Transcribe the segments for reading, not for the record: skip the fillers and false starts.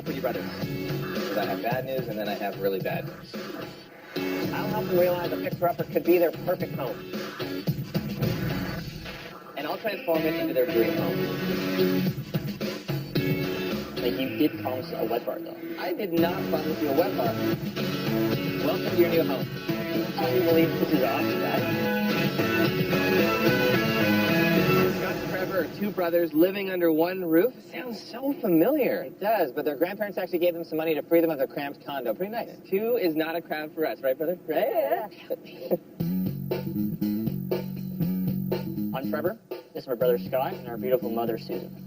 for you brothers. Because I have bad news and then I have really bad news. I'll help them realize a fixer-upper could be their perfect home. And I'll transform it into their dream home. Like, you did promise a wet bar, though. I did not promise you a wet bar. Welcome to your new home. Can you believe this is awesome, guys? Scott and Trevor are two brothers living under one roof. Sounds so familiar. It does, but their grandparents actually gave them some money to free them of their cramped condo. Pretty nice. Two is not a crowd for us, right, brother? Right? Yeah. I'm Trevor. This is my brother Scott and our beautiful mother Susan.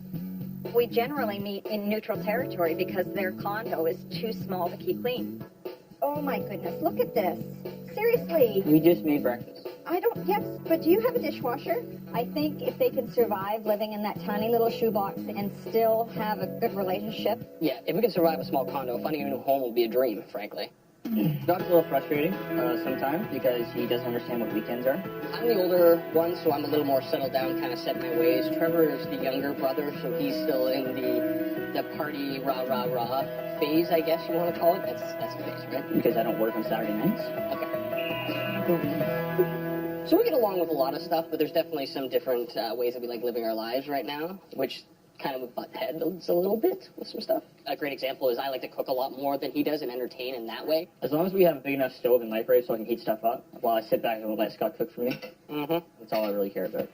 We generally meet in neutral territory because their condo is too small to keep clean. Oh my goodness, look at this. Seriously. We just made breakfast. Yes, but do you have a dishwasher? I think if they can survive living in that tiny little shoebox and still have a good relationship. Yeah, if we can survive a small condo, finding a new home will be a dream, frankly. Scott's a little frustrating sometimes because he doesn't understand what weekends are. I'm the older one, so I'm a little more settled down, kind of set my ways. Trevor is the younger brother, so he's still in the party rah-rah-rah phase, I guess you want to call it. That's the phase, right? Because I don't work on Saturday nights. Okay. So we get along with a lot of stuff, but there's definitely some different ways that we like living our lives right now, which kind of butt heads a little bit with some stuff. A great example is I like to cook a lot more than he does and entertain in that way. As long as we have a big enough stove and microwave so I can heat stuff up while I sit back and let Scott cook for me. That's all I really care about.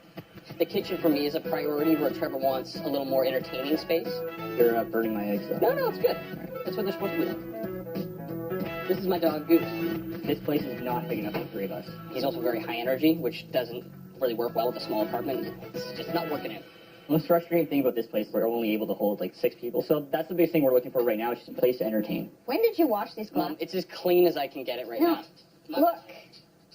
The kitchen for me is a priority where Trevor wants a little more entertaining space. You're burning my eggs though. No, it's good. That's what they're supposed to be like. This is my dog Goose. This place is not big enough for the three of us. He's also very high energy, which doesn't really work well with a small apartment. It's just not working out. The most frustrating thing about this place, we're only able to hold like 6 people. So that's the biggest thing we're looking for right now, is just a place to entertain. When did you wash these gloves? It's as clean as I can get it right now. Look.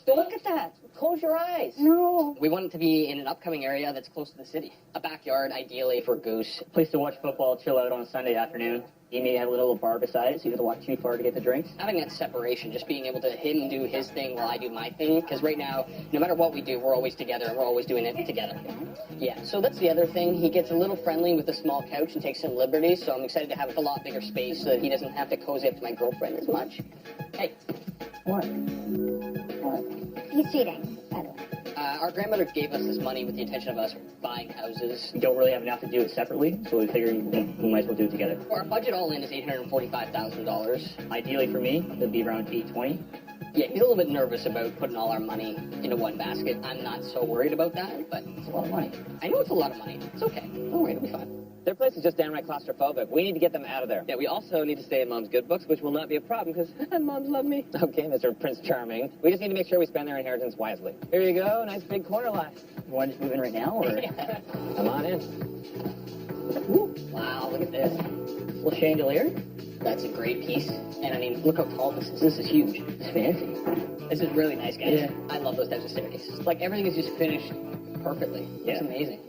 Look at that. Close your eyes. No. We want it to be in an upcoming area that's close to the city. A backyard, ideally, for Goose. A place to watch football, chill out on a Sunday afternoon. He may have a little bar beside it, so you have to walk too far to get the drinks. Having that separation, just being able to him do his thing while I do my thing. Because right now, no matter what we do, we're always together, and we're always doing it together. Yeah, so that's the other thing. He gets a little friendly with the small couch and takes some liberties, so I'm excited to have a lot bigger space so that he doesn't have to cozy up to my girlfriend as much. Hey. What? He's cheating, by the way. Our grandmother gave us this money with the intention of us buying houses. We don't really have enough to do it separately, so we figured we might as well do it together. Our budget all in is $845,000. Ideally for me, it would be around $820,000. Yeah, he's a little bit nervous about putting all our money into one basket. I'm not so worried about that, but it's a lot of money. I know it's a lot of money. It's okay. Don't worry, it'll be fine. Their place is just downright claustrophobic. We need to get them out of there. Yeah, we also need to stay in Mom's good books, which will not be a problem because Moms love me. Okay, Mr. Prince Charming. We just need to make sure we spend their inheritance wisely. Here you go. Nice big corner lot. You want to just move in right now, or? Yeah. Come on in. Ooh, wow, look at this. Little chandelier. That's a great piece. And I mean, look how tall this is. This is huge. It's fancy. This is really nice, guys. Yeah. I love those types of staircases. Like, everything is just finished perfectly. Yeah. It's amazing.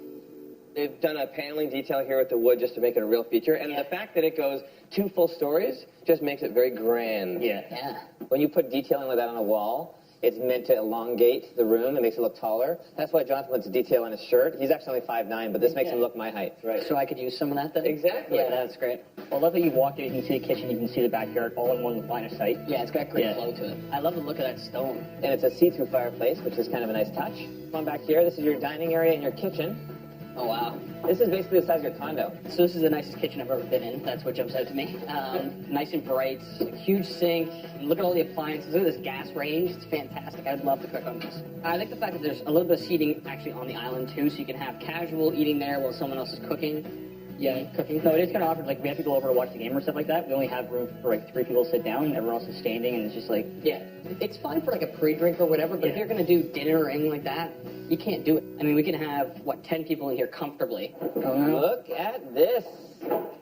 They've done a paneling detail here with the wood just to make it a real feature. And the fact that it goes 2 full stories just makes it very grand. Yeah. When you put detailing like that on a wall, it's meant to elongate the room. It makes it look taller. That's why Jonathan puts detail on his shirt. He's actually only 5'9", but this makes him look my height. Right. So I could use some of that then? Exactly. Yeah, that's great. Well, I love that you walk in, you can see the kitchen, you can see the backyard, all in one line of sight. Yeah, it's got great flow to it. I love the look of that stone. And it's a see-through fireplace, which is kind of a nice touch. Come on back here. This is your dining area and your kitchen. Oh, wow. This is basically the size of your condo. So this is the nicest kitchen I've ever been in. That's what jumps out to me. Nice and bright, huge sink. Look at all the appliances. Look at this gas range. It's fantastic. I'd love to cook on this. I like the fact that there's a little bit of seating actually on the island too, so you can have casual eating there while someone else is cooking. Yeah, cooking. No, it is kind of awkward. Like, we have people over to watch the game or stuff like that. We only have room for like 3 people to sit down, and everyone else is standing, and it's just like, yeah. It's fun for like a pre-drink or whatever, but if you're going to do dinner or anything like that, you can't do it. I mean, we can have, 10 people in here comfortably. Look at this.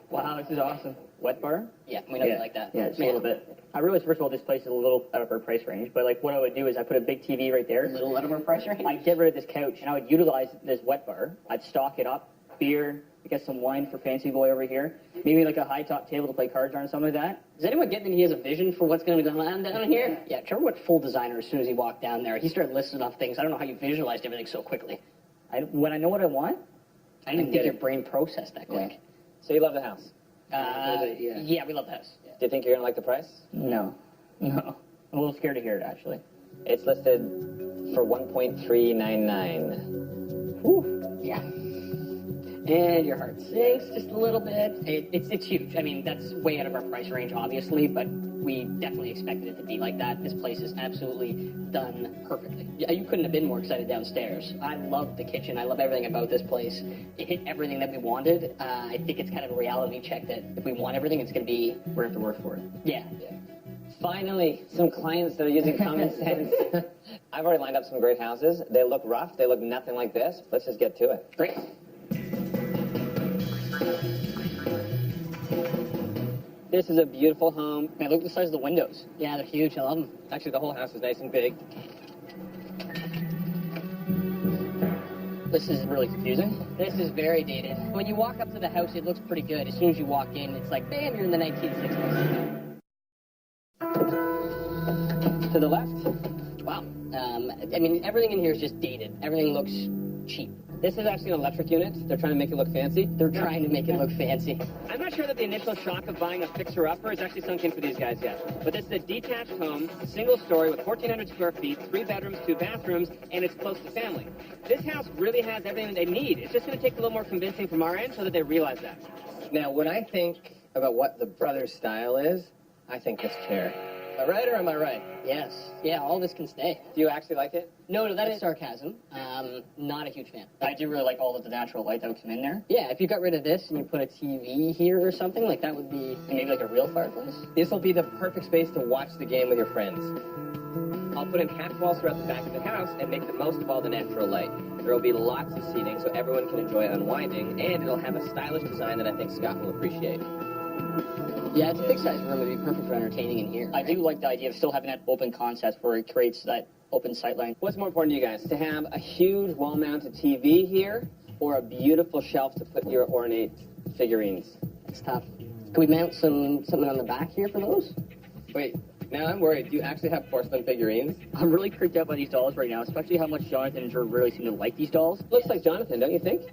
Wow, this is awesome. Wet bar? Yeah, we know you like that. Yeah, just a little bit. I realize, first of all, this place is a little out of our price range, but like what I would do is I put a big TV right there. A little out of our price range? I'd get rid of this couch, and I would utilize this wet bar. I'd stock it up, beer, get some wine for Fancy Boy over here. Maybe like a high-top table to play cards on or something like that. Does anyone get that he has a vision for what's going to go on down here? Yeah, Trevor went full designer as soon as he walked down there. He started listing off things. I don't know how you visualized everything so quickly. When I know what I want, I didn't think your brain processed that quick. So you love the house? Yeah, we love the house. Yeah. Do you think you're gonna like the price? No. I'm a little scared to hear it, actually. It's listed for $1.399. Whew. Yeah. And your heart sinks just a little bit. It's huge. I mean, that's way out of our price range, obviously, but we definitely expected it to be like that. This place is absolutely done perfectly. Yeah, you couldn't have been more excited downstairs. I love the kitchen. I love everything about this place. It hit everything that we wanted. I think it's kind of a reality check that if we want everything, it's going to be... We're gonna have to work for it. Yeah. Finally, some clients that are using common sense. I've already lined up some great houses. They look rough. They look nothing like this. Let's just get to it. Great. This is a beautiful home. Man, look at the size of the windows. Yeah, they're huge. I love them. Actually, the whole house is nice and big. This is really confusing. This is very dated. When you walk up to the house, it looks pretty good. As soon as you walk in, it's like, bam, you're in the 1960s. To the left. Wow. I mean, everything in here is just dated. Everything looks cheap. This is actually an electric unit. They're trying to make it look fancy. They're trying to make it look fancy. I'm not sure that the initial shock of buying a fixer-upper is actually sunk in for these guys yet. But this is a detached home, single story with 1,400 square feet, 3 bedrooms, 2 bathrooms, and it's close to family. This house really has everything they need. It's just going to take a little more convincing from our end so that they realize that. Now, when I think about what the brothers' style is, I think this chair. Am I right or am I right? Yes. Yeah, all this can stay. Do you actually like it? No, that is sarcasm. Not a huge fan. I do really like all of the natural light that would come in there. Yeah, if you got rid of this and you put a TV here or something, like that would be maybe like a real fireplace. This will be the perfect space to watch the game with your friends. I'll put in half walls throughout the back of the house and make the most of all the natural light. There will be lots of seating so everyone can enjoy unwinding, and it'll have a stylish design that I think Scott will appreciate. Yeah, it's a big size room. It'd be perfect for entertaining in here. I do like the idea of still having that open concept where it creates that open sightline. What's more important to you guys, to have a huge wall-mounted TV here or a beautiful shelf to put your ornate figurines? It's tough. Can we mount something on the back here for those? Wait, now I'm worried. Do you actually have porcelain figurines? I'm really creeped out by these dolls right now, especially how much Jonathan and Drew really seem to like these dolls. Looks like Jonathan, don't you think?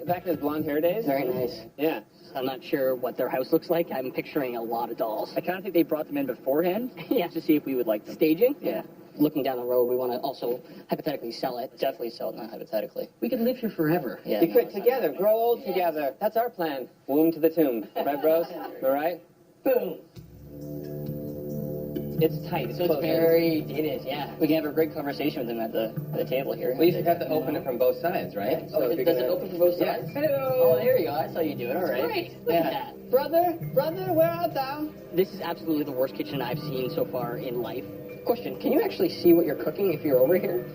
Back in his blonde hair days? Very nice. Yeah. I'm not sure what their house looks like. I'm picturing a lot of dolls. I kind of think they brought them in beforehand. Yeah. To see if we would like them. Staging? Yeah. Looking down the road, we want to also hypothetically sell it. Definitely sell it, not hypothetically. We could live here forever. Yeah. You could together, grow old together. That's our plan. Womb to the tomb. Right, bros? All right? Boom. It's tight. So it's very, it is, yeah. We can have a great conversation with them at the table here. We just have to open it from both sides, right? Oh, does it open from both sides? Yeah. Hello. Oh, there you go. That's how you do it. All right. Great. Look at that. Brother, where art thou? This is absolutely the worst kitchen I've seen so far in life. Question, can you actually see what you're cooking if you're over here?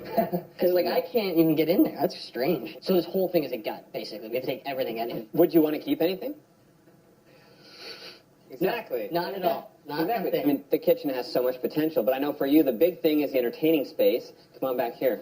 Because, like, I can't even get in there. That's strange. So this whole thing is a gut, basically. We have to take everything out of it. Would you want to keep anything? Exactly. No, not at all. Not exactly. I mean, the kitchen has so much potential, but I know for you, the big thing is the entertaining space. Come on back here.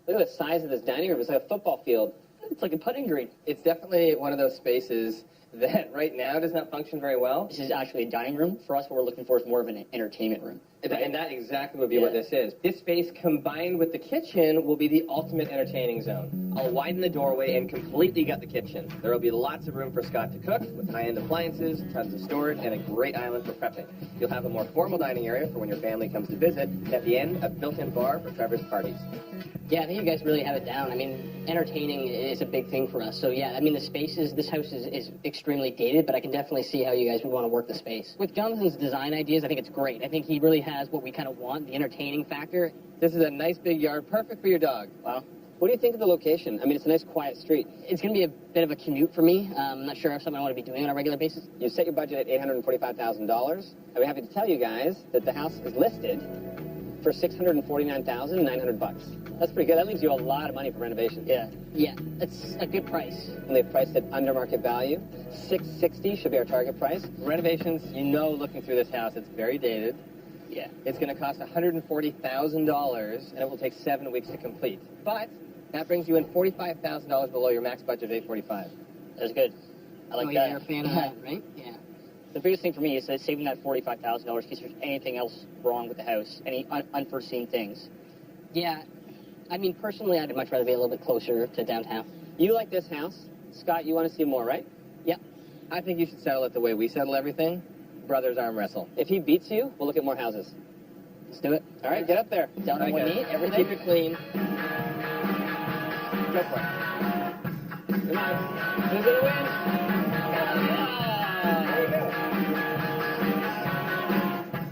Look at the size of this dining room. It's like a football field. It's like a putting green. It's definitely one of those spaces that right now does not function very well. This is actually a dining room. For us, what we're looking for is more of an entertainment room. And that exactly would be what this is. This space combined with the kitchen will be the ultimate entertaining zone. I'll widen the doorway and completely gut the kitchen. There will be lots of room for Scott to cook with high-end appliances, tons of storage, and a great island for prepping. You'll have a more formal dining area for when your family comes to visit. At the end, a built-in bar for Trevor's parties. Yeah, I think you guys really have it down. I mean, entertaining is a big thing for us. So, yeah, I mean, the spaces, this house is extremely dated, but I can definitely see how you guys would want to work the space. With Jonathan's design ideas, I think it's great. I think he really has what we kind of want, the entertaining factor. This is a nice big yard, perfect for your dog. Wow. What do you think of the location? I mean, it's a nice quiet street. It's going to be a bit of a commute for me. I'm not sure if something I want to be doing on a regular basis. You set your budget at $845,000. I'd be happy to tell you guys that the house is listed for $649,900. That's pretty good. That leaves you a lot of money for renovation. Yeah. Yeah, that's a good price. And they've priced it under market value. $660 should be our target price. Renovations, you know, looking through this house, it's very dated. Yeah. It's going to cost $140,000, and it will take 7 weeks to complete. But that brings you in $45,000 below your max budget of $845. That's good. I like that. Yeah, you're a fan of that, right? Yeah. The biggest thing for me is that saving that $45,000 in case there's anything else wrong with the house, any unforeseen things. Yeah. I mean, personally, I'd much rather be a little bit closer to downtown. You like this house. Scott, you want to see more, right? Yep. I think you should settle it the way we settle everything. Brothers arm wrestle. If he beats you, we'll look at more houses. Let's do it. All right, get up there. Down on one knee, everything. Keep it clean. Go for it. Come on. Who's gonna win? There you go.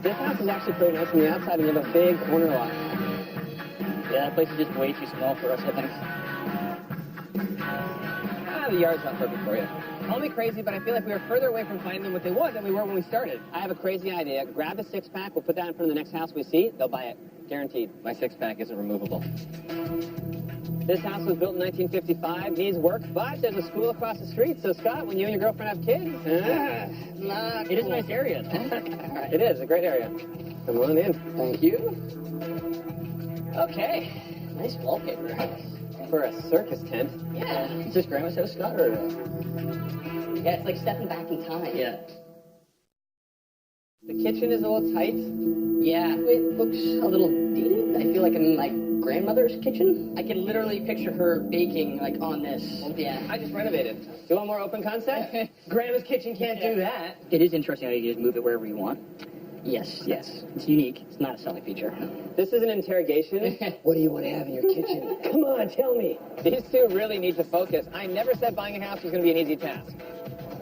This house is actually pretty nice from the outside, and you have a big corner lot. Yeah, that place is just way too small for us, I think. The yard's not perfect for you. Call me crazy, but I feel like we were further away from finding what they want than we were when we started. I have a crazy idea. Grab a six-pack. We'll put that in front of the next house we see. They'll buy it. Guaranteed. My six-pack isn't removable. This house was built in 1955. Needs work, but there's a school across the street. So, Scott, when you and your girlfriend have kids... It is a nice area. Right. It is a great area. Come on in. Thank you. Okay. Nice wallpaper. For a circus tent. Yeah. Is this Grandma's house, Scott, or... Yeah, it's like stepping back in time. Yeah. The kitchen is a little tight. Yeah, it looks a little dated. I feel like I'm in my grandmother's kitchen. I can literally picture her baking, like, on this. Yeah. I just renovated. Do you want more open concept? Grandma's kitchen can't do that. It is interesting how you can just move it wherever you want. Yes. It's unique. It's not a selling feature. This is an interrogation. What do you want to have in your kitchen? Come on, tell me. These two really need to focus. I never said buying a house was going to be an easy task.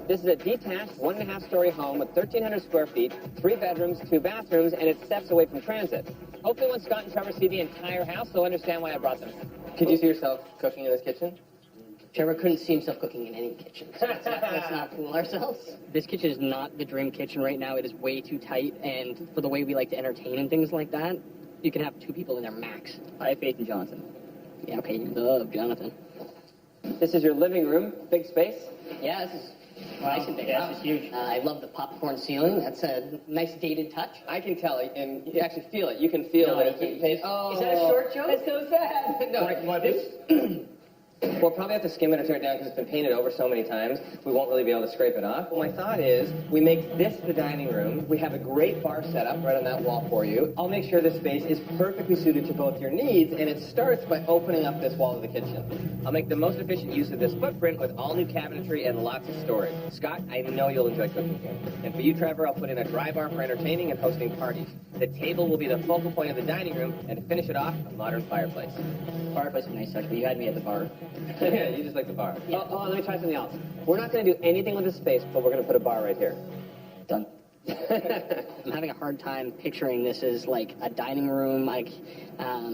This is a detached 1.5-story home with 1,300 square feet, 3 bedrooms, 2 bathrooms, and it's steps away from transit. Hopefully when Scott and Trevor see the entire house, they'll understand why I brought them. Could you see yourself cooking in this kitchen? Trevor couldn't see himself cooking in any kitchen. So let's not fool ourselves. This kitchen is not the dream kitchen right now. It is way too tight, and for the way we like to entertain and things like that, you can have 2 people in there max. I have faith in Jonathan. Yeah, okay, you love Jonathan. This is your living room. Big space. Yeah, this is nice and big. Yeah, this is huge. I love the popcorn ceiling. That's a nice dated touch. I can tell, and you actually feel it. You can feel that it's... Oh, is that a short joke? That's so sad. No, we'll probably have to skim it or tear it down because it's been painted over so many times. We won't really be able to scrape it off. Well, my thought is we make this the dining room. We have a great bar set up right on that wall for you. I'll make sure this space is perfectly suited to both your needs, and it starts by opening up this wall of the kitchen. I'll make the most efficient use of this footprint with all new cabinetry and lots of storage. Scott, I know you'll enjoy cooking here. And for you, Trevor, I'll put in a dry bar for entertaining and hosting parties. The table will be the focal point of the dining room, and to finish it off, a modern fireplace. Fireplace is a nice touch, but you had me at the bar. Yeah, you just like the bar. Yeah. Oh, let me try something else. We're not going to do anything with this space, but we're going to put a bar right here. Done. I'm having a hard time picturing this as like a dining room,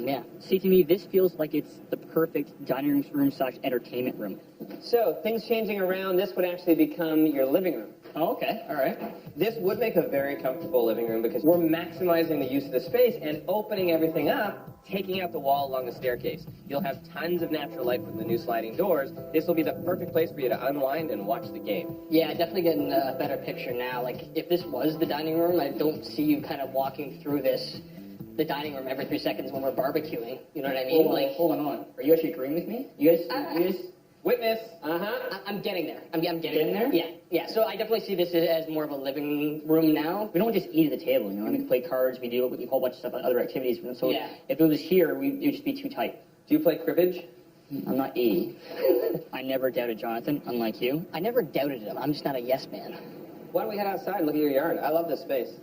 yeah. See, to me, this feels like it's the perfect dining room / entertainment room. So, things changing around, this would actually become your living room. Oh, okay. All right. This would make a very comfortable living room because we're maximizing the use of the space and opening everything up, taking out the wall along the staircase. You'll have tons of natural light from the new sliding doors. This will be the perfect place for you to unwind and watch the game. Yeah, definitely getting a better picture now. Like, if this was the dining room, I don't see you kind of walking through the dining room every 3 seconds when we're barbecuing. You know what I mean? Hold on. Are you actually agreeing with me? You guys... Witness. I'm getting there. I'm getting there? Yeah. So I definitely see this as more of a living room now. We don't just eat at the table, you know? We play cards, we do a whole bunch of stuff, other activities. So yeah. If it was here, it would just be too tight. Do you play cribbage? I'm not E. I never doubted Jonathan, unlike you. I never doubted him. I'm just not a yes man. Why don't we head outside and look at your yard? I love this space.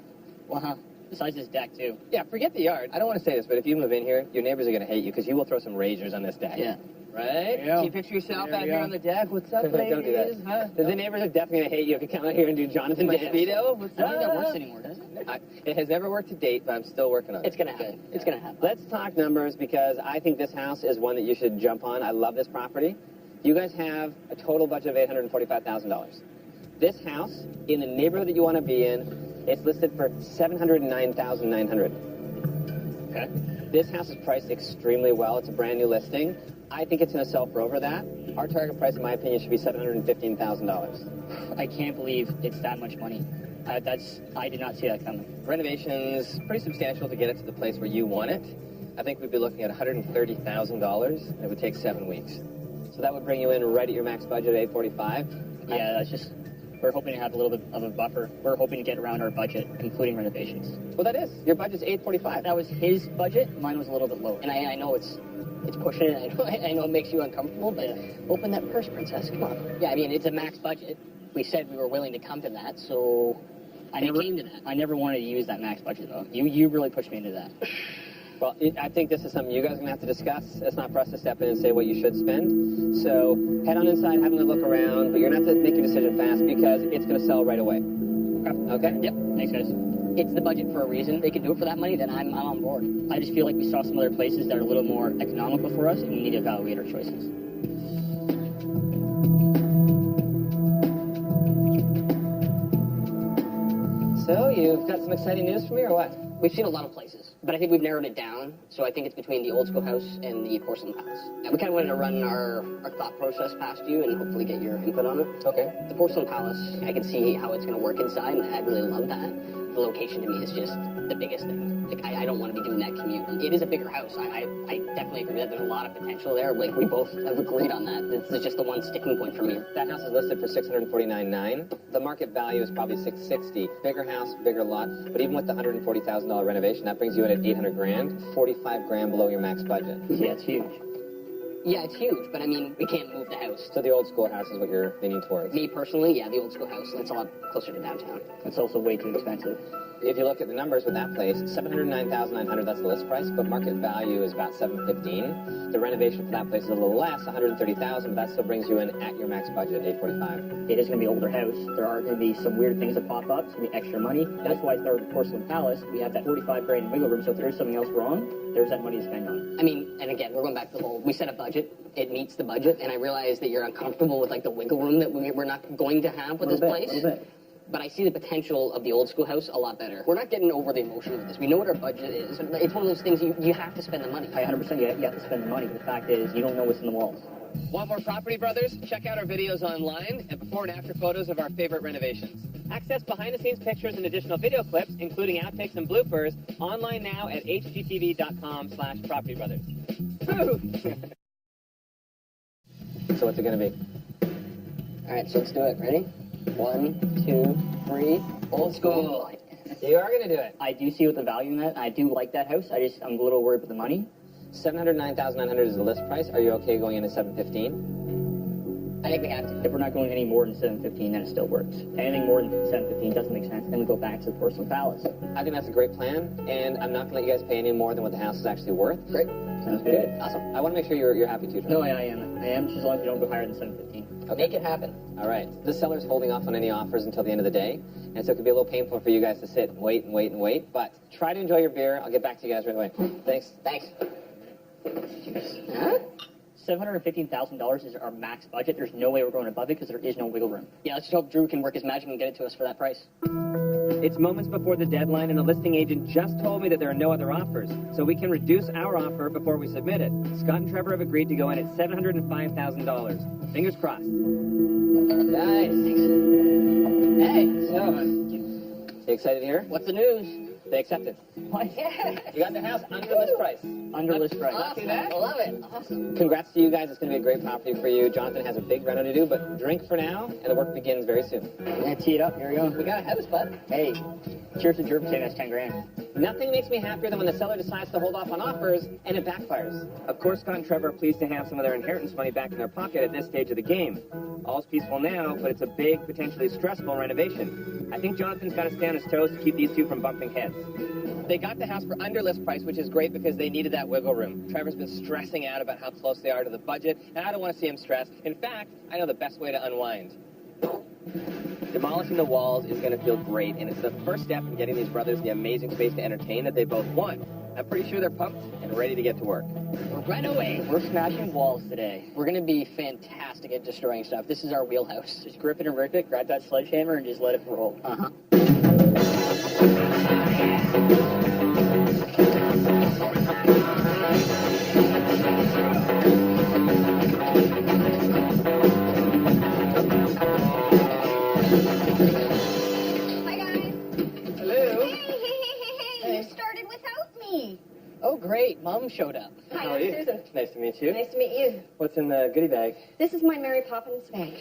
Well, besides this deck, too. Yeah, forget the yard. I don't want to say this, but if you move in here, your neighbors are going to hate you because you will throw some razors on this deck. Yeah. Right? Yeah. Can you picture yourself out here on the deck? What's up, ladies? Don't do that. Huh? The neighbors are definitely going to hate you if you come out here and do Jonathan Dance. Speedo. What's I don't think that up? works anymore, does it? It has never worked to date, but I'm still working on it. It's gonna happen. It's gonna happen. Let's talk numbers because I think this house is one that you should jump on. I love this property. You guys have a total budget of $845,000. This house, in the neighborhood that you want to be in, it's listed for $709,900. Okay. This house is priced extremely well. It's a brand new listing. I think it's going to sell for over that. Our target price, in my opinion, should be $715,000. I can't believe it's that much money. I did not see that coming. Renovation's pretty substantial to get it to the place where you want it. I think we'd be looking at $130,000, and it would take 7 weeks. So that would bring you in right at your max budget of $845. Yeah, that's just... We're hoping to have a little bit of a buffer. We're hoping to get around our budget, including renovations. Well, that is. Your budget's $845. That was his budget. Mine was a little bit lower. And I know it's pushing it. I know it makes you uncomfortable, but open that purse, princess. Come on. Yeah, I mean, it's a max budget. We said we were willing to come to that, so we came to that. I never wanted to use that max budget, though. You really pushed me into that. Well, I think this is something you guys are going to have to discuss. It's not for us to step in and say what you should spend. So head on inside, have a look around, but you're going to have to make your decision fast because it's going to sell right away. Okay? Yep. Thanks, guys. It's the budget for a reason. They can do it for that money, then I'm on board. I just feel like we saw some other places that are a little more economical for us, and we need to evaluate our choices. So you've got some exciting news for me or what? We've seen a lot of places, but I think we've narrowed it down. So I think it's between the old school house and the porcelain palace. And we kind of wanted to run our thought process past you and hopefully get your input on it. Okay. The porcelain palace, I can see how it's going to work inside, and I really love that. The location to me is just the biggest thing. Like, I don't want to be doing that commute. It is a bigger house. I definitely agree that there's a lot of potential there. Like, we both have agreed on that. This is just the one sticking point for me. That house is listed for $649,900. The market value is probably $660,000. Bigger house, bigger lot. But even with the $140,000 renovation, that brings you in at $800,000, $45,000 below your max budget. Yeah, it's huge. Yeah, it's huge, but I mean, we can't move the house. So the old school house is what you're leaning towards. Me personally, yeah, the old school house. That's a lot closer to downtown. It's also way too expensive. If you look at the numbers with that place, $709,900, that's the list price, but market value is about $715,000. The renovation for that place is a little less, $130,000, but that still brings you in at your max budget, $845,000. It is going to be an older house. There are going to be some weird things that pop up. It's going to be extra money. That's why I started the Porcelain Palace. We have that $45,000 in wiggle room, so if there is something else wrong, there's that money to spend on it. I mean, and again, we're going back to the whole, we set a budget, it meets the budget, and I realize that you're uncomfortable with, like, the wiggle room that we're not going to have with this place. A little bit. But I see the potential of the old school house a lot better. We're not getting overly emotional with this. We know what our budget is. It's one of those things you have to spend the money. I 100% you have to spend the money. The fact is, you don't know what's in the walls. Want more Property Brothers? Check out our videos online and before and after photos of our favorite renovations. Access behind-the-scenes pictures and additional video clips, including outtakes and bloopers, online now at hgtv.com/propertybrothers. So what's it going to be? All right, so let's do it. Ready? 1, 2, 3. Old school. You are going to do it. I do see what the value in that. I do like that house. I'm a little worried about the money. $709,900 is the list price. Are you okay going in at $715,000? I think we have to. If we're not going any more than $715,000, then it still works. Anything more than $715,000 doesn't make sense. Then we go back to the Porcelain Palace. I think that's a great plan, and I'm not going to let you guys pay any more than what the house is actually worth. Great. Sounds good. Awesome. I want to make sure you're happy too, John. No, I am. I am, just as long as you don't go higher than $715,000. Okay. Make it happen. All right. The seller's holding off on any offers until the end of the day, and so it could be a little painful for you guys to sit and wait and wait and wait, but try to enjoy your beer. I'll get back to you guys right away. Thanks. Thanks. Huh? $715,000 is our max budget. There's no way we're going above it because there is no wiggle room. Yeah, let's just hope Drew can work his magic and get it to us for that price. It's moments before the deadline, and the listing agent just told me that there are no other offers, so we can reduce our offer before we submit it. Scott and Trevor have agreed to go in at $705,000. Fingers crossed. Nice. Hey, so, You excited here? what's the news? They accepted. What? You got the house under list price. Under list price. Awesome. I love it. Awesome. Congrats to you guys. It's going to be a great property for you. Jonathan has a big reno to do, but drink for now, and the work begins very soon. I'm going to tee it up. Here we go. We got a house, bud. Hey, cheers to Drew for saying that's $10,000. Nothing makes me happier than when the seller decides to hold off on offers and it backfires. Of course, Scott and Trevor are pleased to have some of their inheritance money back in their pocket at this stage of the game. All's peaceful now, but it's a big, potentially stressful renovation. I think Jonathan's got to stay on his toes to keep these two from bumping heads. They got the house for under list price, which is great because they needed that wiggle room. Trevor's been stressing out about how close they are to the budget, and I don't want to see him stressed. In fact, I know the best way to unwind. Demolishing the walls is going to feel great, and it's the first step in getting these brothers the amazing space to entertain that they both want. I'm pretty sure they're pumped and ready to get to work. Right away. We're smashing walls today. We're going to be fantastic at destroying stuff. This is our wheelhouse. Just grip it and rip it, grab that sledgehammer, and just let it roll. Uh-huh. Hi, guys. Hello. Hey. You started without me. Oh, great. Mom showed up. Hi, How are I'm you? Susan. Nice to meet you. Nice to meet you. What's in the goodie bag? This is my Mary Poppins bag.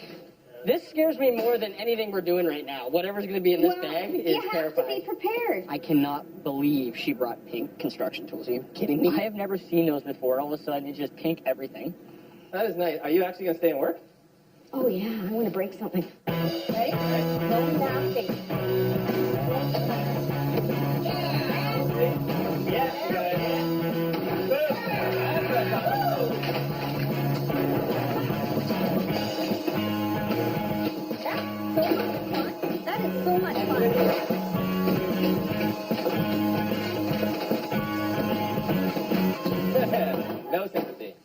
This scares me more than anything we're doing right now. Whatever's going to be in this bag is you have terrifying. to be prepared. I cannot believe she brought pink construction tools. Are you kidding me? I have never seen those before. All of a sudden, it's just pink everything. That is nice. Are you actually going to stay and work? Oh, yeah, I want to break something. Ready? No nasty. Yes, good. That is so much fun. No sympathy.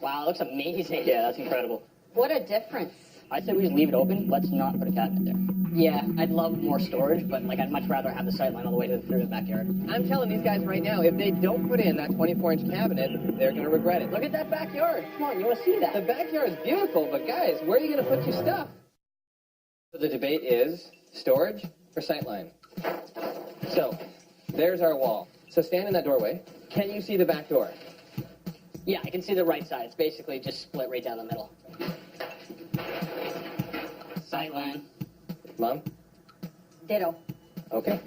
Wow, it looks amazing. Yeah, that's incredible. What a difference. I say we just leave it open. Let's not put a cabinet there. Yeah, I'd love more storage, but like I'd much rather have the sightline all the way through the backyard. I'm telling these guys right now, if they don't put in that 24-inch cabinet, they're going to regret it. Look at that backyard. Come on, you want to see The that? backyard is beautiful, but guys, where are you going to put your stuff? So the debate is storage or sightline. So there's our wall. So stand in that doorway. Can you see the back door? Yeah, I can see the right side. It's basically just split right down the middle. Sightline. Mom? Ditto. Okay.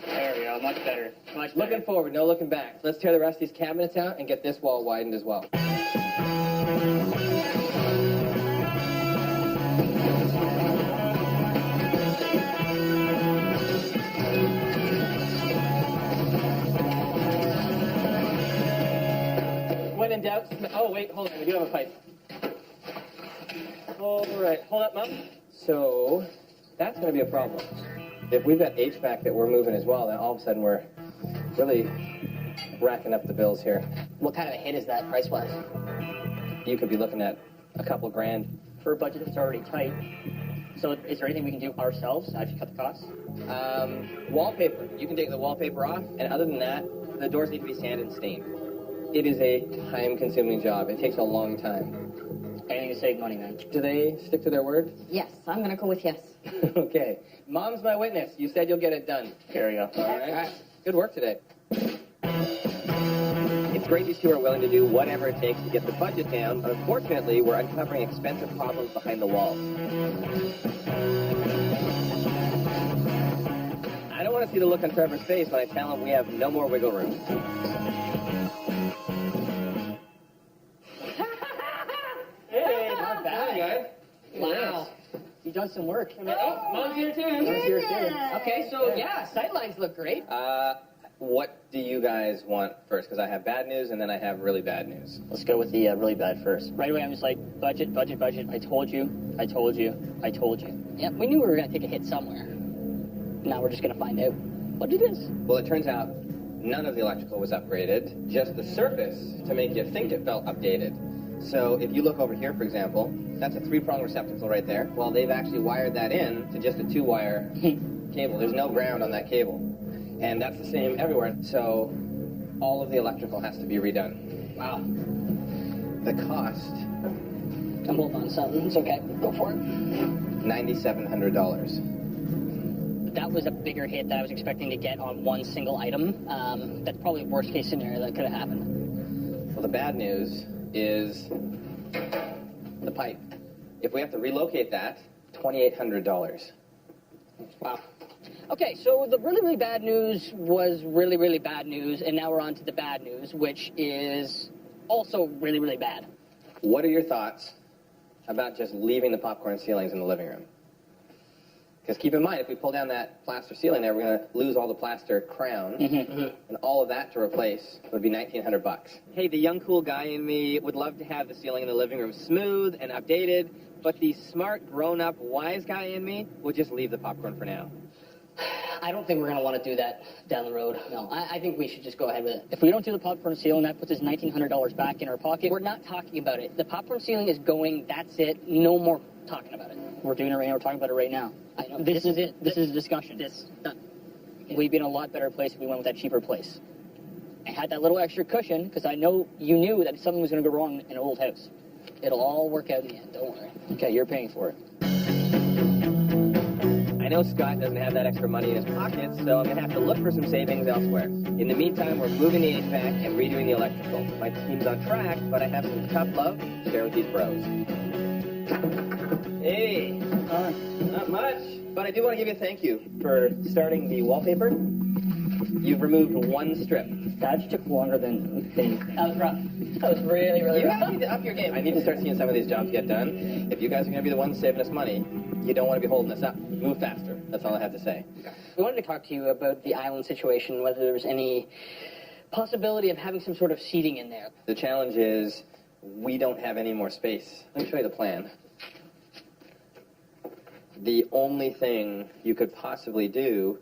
There we go. Much better. Much better. Looking forward, no looking back. Let's tear the rest of these cabinets out and get this wall widened as well. When in doubt, oh wait, hold on, we do have a pipe. All right, hold up, Mom. So, that's going to be a problem. If we've got HVAC that we're moving as well, then all of a sudden we're really racking up the bills here. What kind of a hit is that price-wise? You could be looking at a couple grand. For a budget that's already tight. So is there anything we can do ourselves to actually cut the costs? Wallpaper. You can take the wallpaper off, and other than that, the doors need to be sanded and stained. It is a time-consuming job. It takes a long time. Anything to save money, man. Do they stick to their word? Yes, I'm going to go with yes. Okay. Mom's my witness. You said you'll get it done. Here we go. All right. Good work today. It's great these two are willing to do whatever it takes to get the budget down, but unfortunately, we're uncovering expensive problems behind the walls. I don't want to see the look on Trevor's face when I tell him we have no more wiggle room. Hey, not bad, guys. Wow. You've done some work. Oh, Mom's here too. Mom's here too. Okay, so yeah, sightlines look great. What do you guys want first? Because I have bad news and then I have really bad news. Let's go with the really bad first. Right away, I'm just like, budget, budget, budget. I told you, I told you, I told you. Yeah, we knew we were going to take a hit somewhere. Now we're just going to find out what it is. Well, it turns out none of the electrical was upgraded, just the surface to make you think it felt updated. So if you look over here, for example, that's a 3-prong receptacle right there. Well, they've actually wired that in to just a 2-wire cable. There's no ground on that cable. And that's the same everywhere. So all of the electrical has to be redone. Wow. The cost, I'm holding on to something. It's okay. Go for it. $9,700. That was a bigger hit that I was expecting to get on one single item. That's probably the worst case scenario that could have happened. Well, the bad news is the pipe. If we have to relocate that, $2,800. Wow. Okay, so the really, really bad news was really, really bad news, and now we're on to the bad news, which is also really, really bad. What are your thoughts about just leaving the popcorn ceilings in the living room? Because keep in mind, if we pull down that plaster ceiling there, we're going to lose all the plaster crown, and all of that to replace would be $1,900. Hey, the young, cool guy in me would love to have the ceiling in the living room smooth and updated, but the smart, grown-up, wise guy in me would just leave the popcorn for now. I don't think we're going to want to do that down the road. No, I think we should just go ahead with it. If we don't do the popcorn ceiling, that puts us $1,900 back in our pocket. We're not talking about it. The popcorn ceiling is going. That's it. No more talking about it. We're doing it right now. We're talking about it right now. I know. This is it. This is a discussion. This done. We'd be in a lot better place if we went with that cheaper place. I had that little extra cushion because I know you knew that something was going to go wrong in an old house. It'll all work out in the end. Don't worry. Okay, you're paying for it. I know Scott doesn't have that extra money in his pocket, so I'm going to have to look for some savings elsewhere. In the meantime, we're moving the HVAC and redoing the electrical. My team's on track, but I have some tough love to share with these bros. Hey, not much, but I do want to give you a thank you for starting the wallpaper You've removed one strip. That just took longer than That was rough. That was really, really You rough. guys need to up your game. I need to start seeing some of these jobs get done. If you guys are going to be the ones saving us money, you don't want to be holding us up. Move faster. That's all I have to say. We wanted to talk to you about the island situation, whether there was any possibility of having some sort of seating in there. The challenge is we don't have any more space. Let me show you the plan. The only thing you could possibly do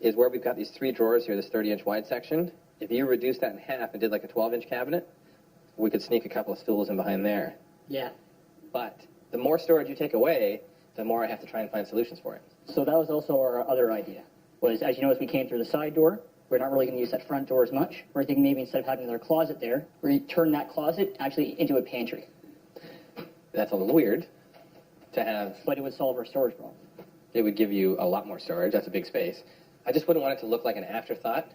is where we've got these 3 drawers here, this 30-inch wide section. If you reduce that in half and did like a 12-inch cabinet, we could sneak a couple of stools in behind there. Yeah. But the more storage you take away, the more I have to try and find solutions for it. So that was also our other idea. Was, as you noticed, we came through the side door. We're not really going to use that front door as much. We're thinking maybe instead of having another closet there, we turn that closet actually into a pantry. That's a little weird to have. But it would solve our storage problem. It would give you a lot more storage. That's a big space. I just wouldn't want it to look like an afterthought.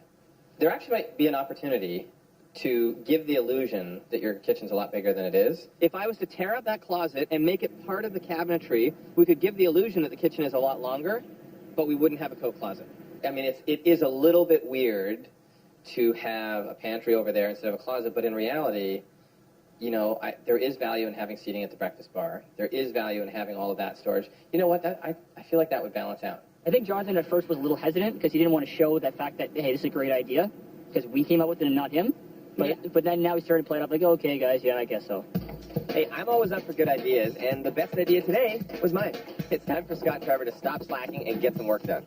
There actually might be an opportunity to give the illusion that your kitchen's a lot bigger than it is. If I was to tear up that closet and make it part of the cabinetry, we could give the illusion that the kitchen is a lot longer, but we wouldn't have a coat closet. I mean, it is a little bit weird to have a pantry over there instead of a closet, but in reality, you know, there is value in having seating at the breakfast bar. There is value in having all of that storage. You know what? I feel like that would balance out. I think Jonathan at first was a little hesitant because he didn't want to show that fact that, hey, this is a great idea, because we came up with it and not him. But then now he started playing up like, okay, guys, yeah, I guess so. Hey, I'm always up for good ideas, and the best idea today was mine. It's time for Scott Trevor to stop slacking and get some work done.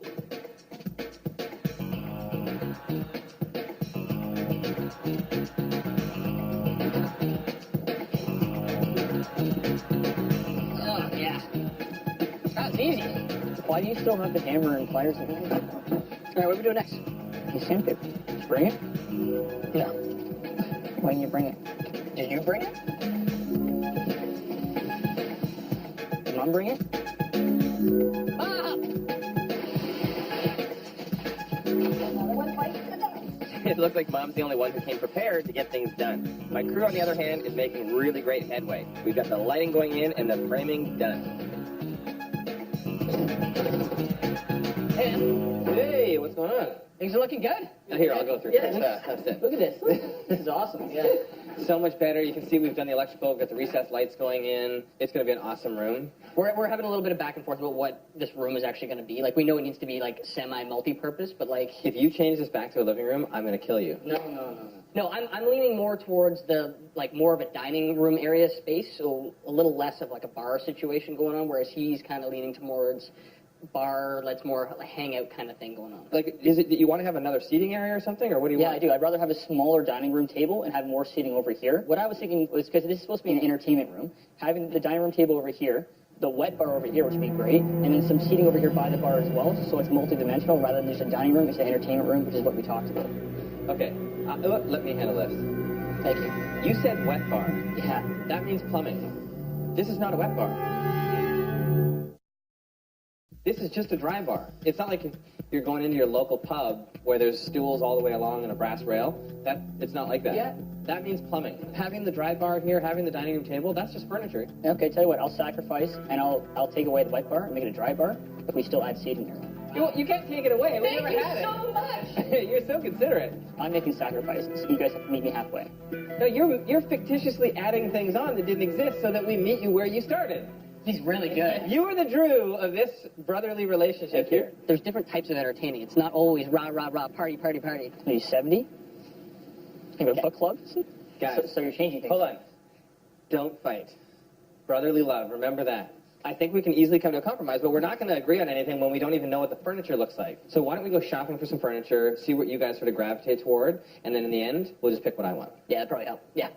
Oh, yeah. That was easy. Why do you still have the hammer and pliers? All right, what are we doing next? The sandpaper. Did you bring it? No. Why didn't you bring it? Did you bring it? Did Mom bring it? Ah! It looks like Mom's the only one who came prepared to get things done. My crew, on the other hand, is making really great headway. We've got the lighting going in and the framing done. Hey, what's going on? Things are looking good. Here, I'll go through Yeah, first. Have a sit. Look at this. This is awesome. Yeah. So much better. You can see we've done the electrical, we've got the recessed lights going in. It's going to be an awesome room. We're having a little bit of back and forth about what this room is actually going to be. Like, we know it needs to be, like, semi-multi-purpose, but, like... If you change this back to a living room, I'm going to kill you. No. No, I'm leaning more towards the, like, more of a dining room area space, so a little less of, like, a bar situation going on, whereas he's kind of leaning towards bar, let's more like hangout kind of thing going on. Like, is it that you want to have another seating area or something, or what do you Yeah, want? I do. I'd rather have a smaller dining room table and have more seating over here. What I was thinking was, because this is supposed to be an entertainment room, having the dining room table over here, the wet bar over here, which would be great, and then some seating over here by the bar as well, so it's multi-dimensional rather than just a dining room, it's an entertainment room, which is what we talked about. Okay, let me handle this. Thank you. You said wet bar. Yeah. That means plumbing. This is not a wet bar. This is just a dry bar. It's not like you're going into your local pub where there's stools all the way along and a brass rail. It's not like that. Yeah. That means plumbing. Having the dry bar here, having the dining room table, that's just furniture. Okay, tell you what, I'll sacrifice, and I'll take away the wet bar and make it a dry bar, if we still add seating here. You can't take it away. We never had it. so much. You're so considerate. I'm making sacrifices. You guys have to meet me halfway. No, you're fictitiously adding things on that didn't exist so that we meet you where you started. He's really good. You are the Drew of this brotherly relationship here. There's different types of entertaining. It's not always rah, rah, rah, party, party, party. Maybe 70? Maybe a book club? Guys, So you're changing things. hold on. Don't fight. Brotherly love, remember that. I think we can easily come to a compromise, but we're not going to agree on anything when we don't even know what the furniture looks like. So why don't we go shopping for some furniture, see what you guys sort of gravitate toward, and then in the end, we'll just pick what I want. Yeah, that'd probably help. Yeah.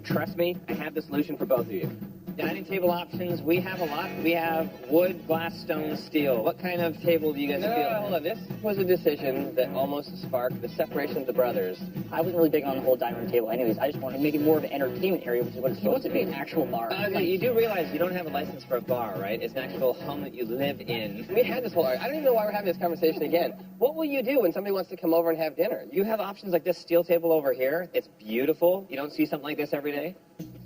Trust me, I have the solution for both of you. Dining table options, we have a lot. We have wood, glass, stone, steel. What kind of table do you guys feel? Hold on. This was a decision that almost sparked the separation of the brothers. I wasn't really big on the whole dining room table anyways. I just wanted to make it more of an entertainment area, which is what it's supposed to be, an actual bar. You do realize you don't have a license for a bar, right? It's an actual home that you live in. We had this whole argument. I don't even know why we're having this conversation again. What will you do when somebody wants to come over and have dinner? You have options like this steel table over here. It's beautiful. You don't see something like this every day.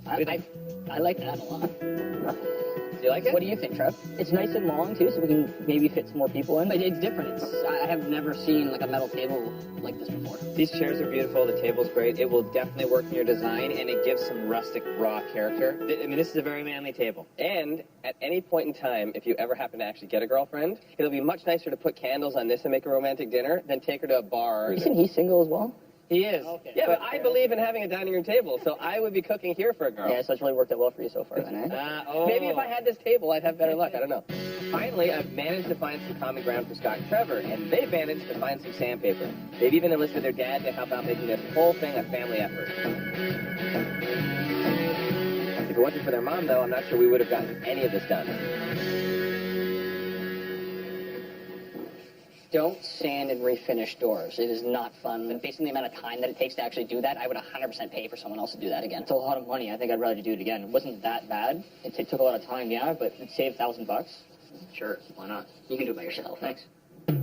I like that a lot. Do you like it? What do you think, Trev? It's nice and long too, so we can maybe fit some more people in. But it's different. I have never seen like a metal table like this before. These chairs are beautiful. The table's great. It will definitely work in your design, and it gives some rustic, raw character. I mean, this is a very manly table. And at any point in time, if you ever happen to actually get a girlfriend, it'll be much nicer to put candles on this and make a romantic dinner than take her to a bar. Isn't he single as well? He is. Okay. Yeah, but I believe in having a dining room table, so I would be cooking here for a girl. Yeah, so it's really worked out well for you so far then, eh? Maybe if I had this table, I'd have better luck. I don't know. Finally, I've managed to find some common ground for Scott and Trevor, and they've managed to find some sandpaper. They've even enlisted their dad to help out making this whole thing a family effort. If it wasn't for their mom, though, I'm not sure we would have gotten any of this done. Don't sand and refinish doors. It is not fun. And based on the amount of time that it takes to actually do that, I would 100% pay for someone else to do that again. It's a lot of money. I think I'd rather do it again. It wasn't that bad. It took a lot of time, yeah, but it saved $1,000. Sure, why not? You can do it by yourself. Thanks.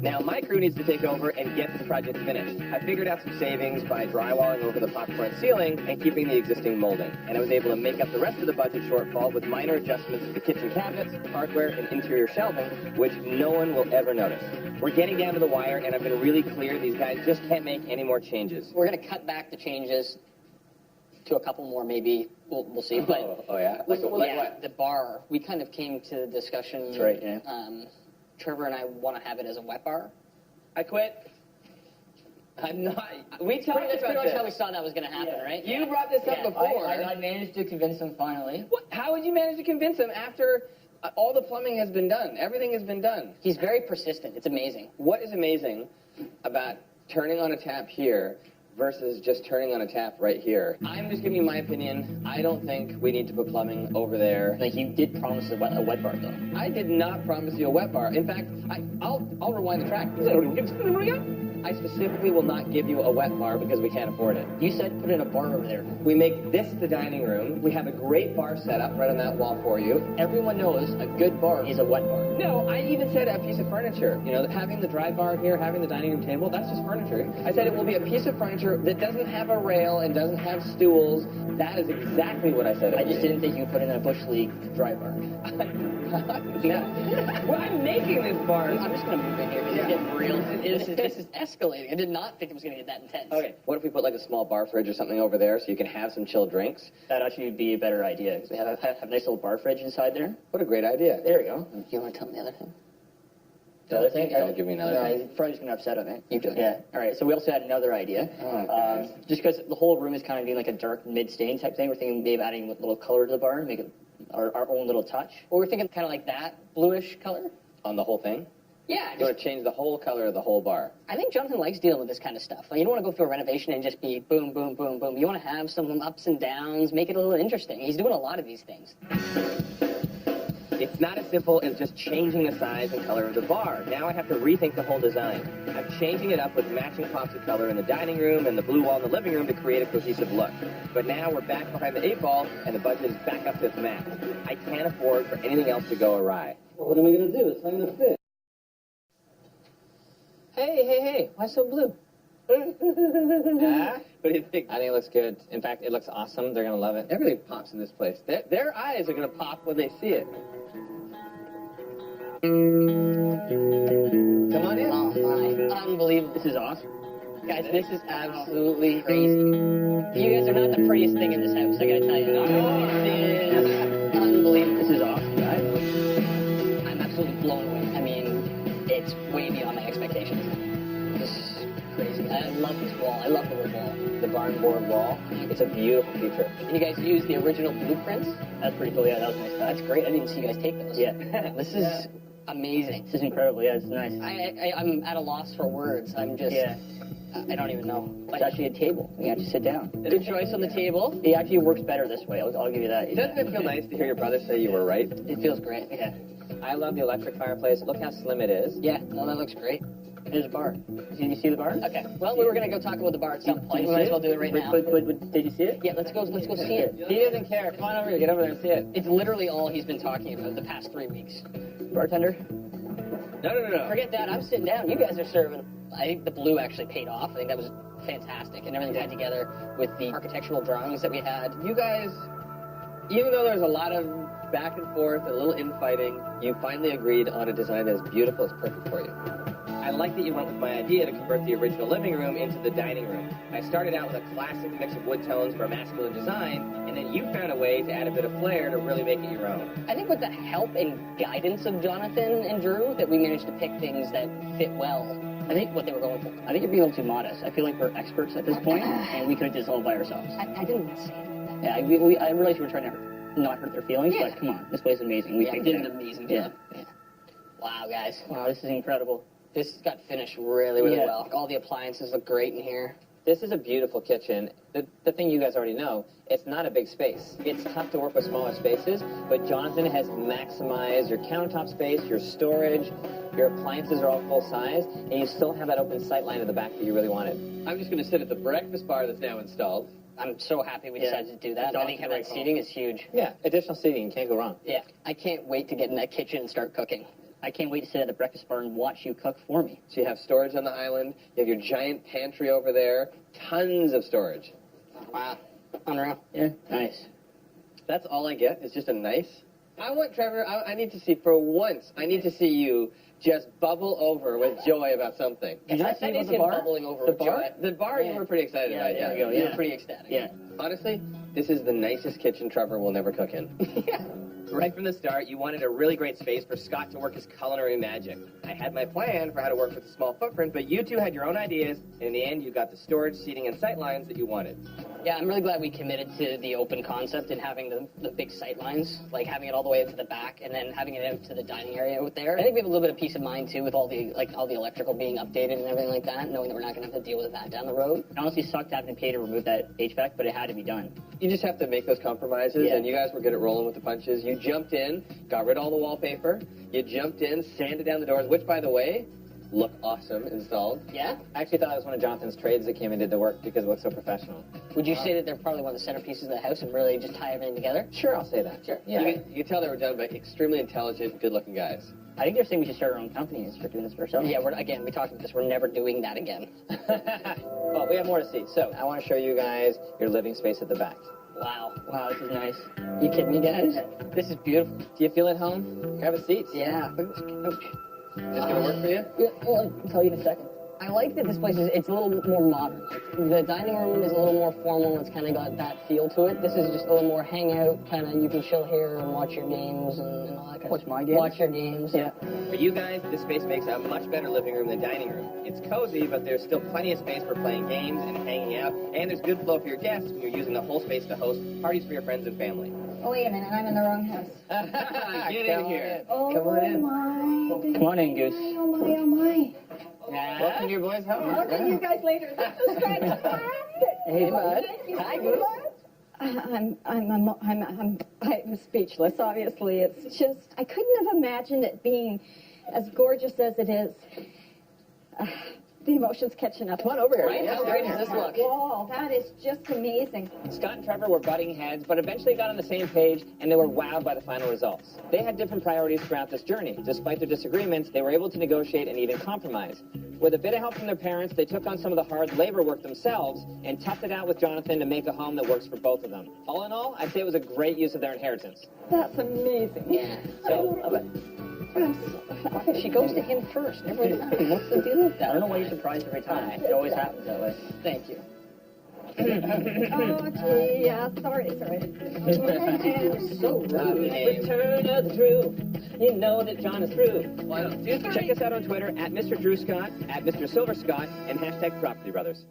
Now, my crew needs to take over and get this project finished. I figured out some savings by drywalling over the popcorn ceiling and keeping the existing molding. And I was able to make up the rest of the budget shortfall with minor adjustments to the kitchen cabinets, hardware, and interior shelving, which no one will ever notice. We're getting down to the wire, and I've been really clear these guys just can't make any more changes. We're going to cut back the changes to a couple more, maybe. We'll see. But Oh yeah? Like yeah, what? the bar. We kind of came to the discussion. That's right, yeah. Trevor and I want to have it as a wet bar. I quit. I'm not. We talked That's pretty about much how we this. saw that was going to happen, right? You brought this up Yeah, before. I managed to convince him finally. What? How would you manage to convince him after all the plumbing has been done? Everything has been done. He's very persistent. It's amazing. What is amazing about turning on a tap here versus just turning on a tap right here? I'm just giving you my opinion. I don't think we need to put plumbing over there. Like, you did promise a wet bar, though. I did not promise you a wet bar. In fact, I'll rewind the track. I specifically will not give you a wet bar because we can't afford it. You said put in a bar over there. We make this the dining room. We have a great bar set up right on that wall for you. Everyone knows a good bar is a wet bar. No, I even said a piece of furniture. You know, having the dry bar here, having the dining room table, that's just furniture. I said it will be a piece of furniture that doesn't have a rail and doesn't have stools. That is exactly what I said. I just didn't think you put in a Bush League dry bar. Well, I'm making this bar. I'm just going to move in here because it's getting real. This is escalating. I did not think it was going to get that intense. Okay, what if we put like a small bar fridge or something over there so you can have some chilled drinks? That'd actually be a better idea. 'Cause we have a nice little bar fridge inside there. What a great idea. There we go. You want to tell me the other thing? The other thing? Don't give me another No, thing. he's probably just going to upset on it. You do it. Yeah. All right. So we also had another idea. Oh, goodness. Just because the whole room is kind of being like a dark mid-stain type thing, we're thinking maybe adding a little color to the bar, make it our own little touch. Well, we're thinking kind of like that bluish color. On the whole thing? Yeah. You want to change the whole color of the whole bar? I think Jonathan likes dealing with this kind of stuff. Like, you don't want to go through a renovation and just be boom, boom, boom, boom. You want to have some ups and downs, make it a little interesting. He's doing a lot of these things. It's not as simple as just changing the size and color of the bar. Now I have to rethink the whole design. I'm changing it up with matching pops of color in the dining room and the blue wall in the living room to create a cohesive look. But now we're back behind the 8 ball, and the budget is back up to its max. I can't afford for anything else to go awry. Well, what am I going to do? It's not going to fit. Hey, why so blue? What do you think? I think it looks good. In fact, it looks awesome. They're going to love it. Everything pops in this place. Their eyes are going to pop when they see it. Come on in. Oh, my. Unbelievable. This is awesome. Guys, this is absolutely crazy. You guys are not the prettiest thing in this house, I gotta tell you. This is unbelievable. This is awesome, guys. I'm absolutely blown away. I mean, it's way beyond my expectations. This is crazy. I love this wall. I love the wood wall. The barn board wall. It's a beautiful feature. And you guys use the original blueprints? That's pretty cool. Yeah, that was nice. That's great. I didn't see you guys take those. Yeah. This is amazing. This is incredible. Yeah, it's nice. I'm at a loss for words. I'm just... Yeah. I don't even know. It's actually a table. You have to sit down. Good choice on the table. It actually works better this way. I'll give you that. Doesn't it feel nice to hear your brother say you were right? It feels great. Yeah. I love the electric fireplace. Look how slim it is. Yeah, no, that looks great. There's a bar. Did you see the bar? Okay, well, we were going to go talk about the bar at some point. We might as well do it right now. Did you see it? Yeah, let's go see it. He doesn't care. Come on over here. Get over there and see it. It's literally all he's been talking about the past 3 weeks. Bartender? No. Forget that. I'm sitting down. You guys are serving. I think the blue actually paid off. I think that was fantastic. And everything tied together with the architectural drawings that we had. You guys Even though there's a lot of back and forth, a little infighting, you finally agreed on a design that is beautiful, it's perfect for you. I like that you went with my idea to convert the original living room into the dining room. I started out with a classic mix of wood tones for a masculine design, and then you found a way to add a bit of flair to really make it your own. I think with the help and guidance of Jonathan and Drew, that we managed to pick things that fit well. I think what they were going for. I think you're being a little too modest. I feel like we're experts at this point, and we could have did this all by ourselves. I didn't say it like that. Yeah, I realize you were trying to not hurt their feelings, but come on, this place is amazing. We Yeah, picked did it an out. amazing Yeah. job. Yeah. Wow, guys. Wow, this is incredible. This got finished really, really Yeah. well. All the appliances look great in here. This is a beautiful kitchen. The thing you guys already know, it's not a big space. It's tough to work with smaller spaces, but Jonathan has maximized your countertop space, your storage, your appliances are all full size, and you still have that open sight line at the back that you really wanted. I'm just going to sit at the breakfast bar that's now installed. I'm so happy we Yeah. decided to do that. That's I think awesome. having that seating is huge. Yeah, additional seating, can't go wrong. Yeah. I can't wait to get in that kitchen and start cooking. I can't wait to sit at the breakfast bar and watch you cook for me. So you have storage on the island, you have your giant pantry over there, tons of storage. Wow. Unreal. Yeah, nice. That's all I get, is just a nice... I want, Trevor, I need to see, for once, I need to see you just bubble over with joy about something. Did you not That see is the him bar? bubbling over The with bar? joy. The bar Yeah. you were pretty excited about, there yeah. we go, You yeah. were pretty ecstatic. Yeah. Honestly, this is the nicest kitchen Trevor will never cook in. Right from the start, you wanted a really great space for Scott to work his culinary magic. I had my plan for how to work with a small footprint, but you two had your own ideas, and in the end, you got the storage, seating, and sight lines that you wanted. Yeah, I'm really glad we committed to the open concept and having the big sight lines, like having it all the way up to the back and then having it out to the dining area out there. I think we have a little bit of peace of mind too with all the electrical being updated and everything like that, knowing that we're not going to have to deal with that down the road. It honestly sucked having to pay to remove that HVAC, but it had to be done. You just have to make those compromises, Yeah. and you guys were good at rolling with the punches. You jumped in, got rid of all the wallpaper, you jumped in, sanded down the doors, which, by the way, look awesome installed. Yeah? I actually thought it was one of Jonathan's trades that came and did the work because it looks so professional. Would you say that they're probably one of the centerpieces of the house and really just tie everything together? Sure, I'll say that. Sure. Yeah. You can tell they were done by extremely intelligent, good-looking guys. I think they're saying we should start our own company and start doing this for ourselves. Yeah, we talked about this. We're never doing that again. Well, we have more to see. So, I want to show you guys your living space at the back. Wow. Wow, this is nice. You kidding me, guys? This is beautiful. Do you feel at home? Grab a seat. Yeah. Look at this couch. Is this going to work for you? Yeah, well, I'll tell you in a second. I like that this place it's a little more modern. The dining room is a little more formal. It's kind of got that feel to it. This is just a little more hangout, kind of you can chill here and watch your games and all that kind of Watch my games? Watch your games. Yeah. For you guys, this space makes a much better living room than dining room. It's cozy, but there's still plenty of space for playing games and hanging out, and there's good flow for your guests when you're using the whole space to host parties for your friends and family. Oh, wait a minute, I'm in the wrong house. Get in here. Oh, Come on in. my. Come on in, Goose. Oh, my, oh, my. Welcome to your boys' home. I'll see you guys later. This is fantastic. Hey, bud. Thank you Hi, so Goose. much. I'm speechless, obviously. It's just, I couldn't have imagined it being as gorgeous as it is. The emotion's catching up. Come on over here. Right? How great does this look? Wow, that is just amazing. Scott and Trevor were butting heads, but eventually got on the same page, and they were wowed by the final results. They had different priorities throughout this journey. Despite their disagreements, they were able to negotiate and even compromise. With a bit of help from their parents, they took on some of the hard labor work themselves and toughed it out with Jonathan to make a home that works for both of them. All in all, I'd say it was a great use of their inheritance. That's amazing. Yeah. So, I'm so happy. She goes to him first. Never mind. What's the deal with I that? don't know why you're surprised every time. It always happens that way. Thank you. Oh, gee, yeah, sorry. So rude. Return of the Drew. You know that John is through. Why don't you check us out on Twitter at Mr. Drew Scott, at Mr. Silver Scott, and hashtag Property Brothers.